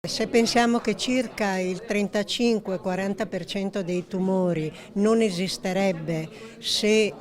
Se pensiamo che circa il 35-40% dei tumori non esisterebbe se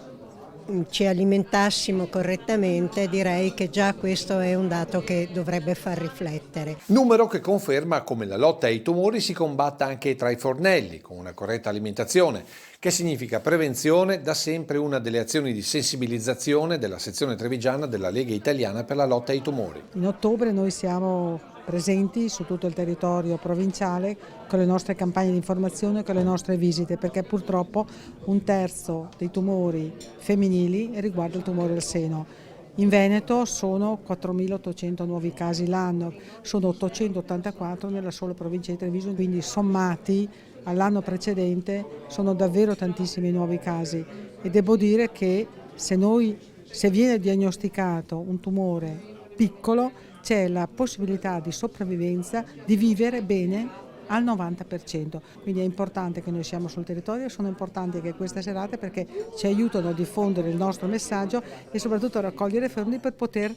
ci alimentassimo correttamente, direi che già questo è un dato che dovrebbe far riflettere. Numero che conferma come la lotta ai tumori si combatta anche tra i fornelli, con una corretta alimentazione, che significa prevenzione, da sempre una delle azioni di sensibilizzazione della sezione trevigiana della Lega Italiana per la lotta ai tumori. In ottobre noi siamo presenti su tutto il territorio provinciale con le nostre campagne di informazione, con le nostre visite, perché purtroppo 1/3 dei tumori femminili riguarda il tumore al seno. In Veneto sono 4.800 nuovi casi l'anno, sono 884 nella sola provincia di Treviso, quindi sommati all'anno precedente sono davvero tantissimi nuovi casi e devo dire che se viene diagnosticato un tumore piccolo c'è la possibilità di sopravvivenza, di vivere bene al 90%. Quindi è importante che noi siamo sul territorio, sono importanti anche queste serate perché ci aiutano a diffondere il nostro messaggio e soprattutto a raccogliere fondi per poter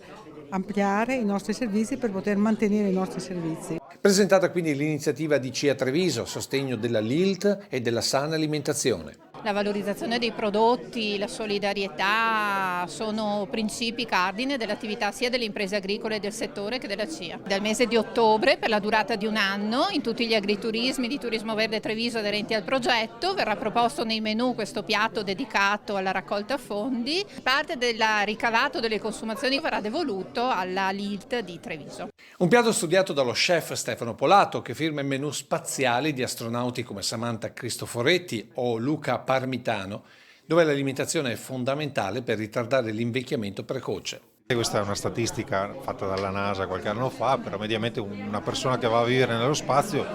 ampliare i nostri servizi, per poter mantenere i nostri servizi. Presentata quindi l'iniziativa di CIA Treviso a sostegno della LILT e della sana alimentazione. La valorizzazione dei prodotti, la solidarietà sono principi cardine dell'attività sia delle imprese agricole e del settore che della CIA. Dal mese di ottobre, per la durata di un anno, in tutti gli agriturismi di Turismo Verde Treviso aderenti al progetto, verrà proposto nei menù questo piatto dedicato alla raccolta fondi. Parte del ricavato delle consumazioni verrà devoluto alla LILT di Treviso. Un piatto studiato dallo chef Stefano Polato, che firma i menù spaziali di astronauti come Samantha Cristoforetti o Luca Parmitano, dove l'alimentazione è fondamentale per ritardare l'invecchiamento precoce. Questa è una statistica fatta dalla NASA qualche anno fa, però mediamente una persona che va a vivere nello spazio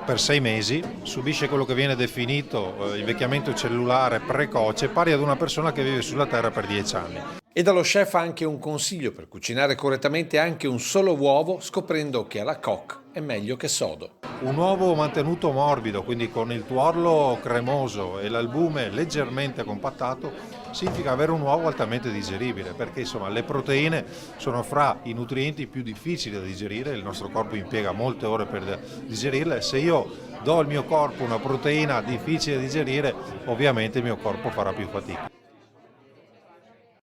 per 6 mesi subisce quello che viene definito invecchiamento cellulare precoce, pari ad una persona che vive sulla Terra per 10 anni. E dallo chef anche un consiglio per cucinare correttamente anche un solo uovo, scoprendo che alla coque è meglio che sodo. Un uovo mantenuto morbido, quindi con il tuorlo cremoso e l'albume leggermente compattato, significa avere un uovo altamente digeribile, perché insomma le proteine sono fra i nutrienti più difficili da digerire, il nostro corpo impiega molte ore per digerirle, e se io do al mio corpo una proteina difficile da digerire, ovviamente il mio corpo farà più fatica.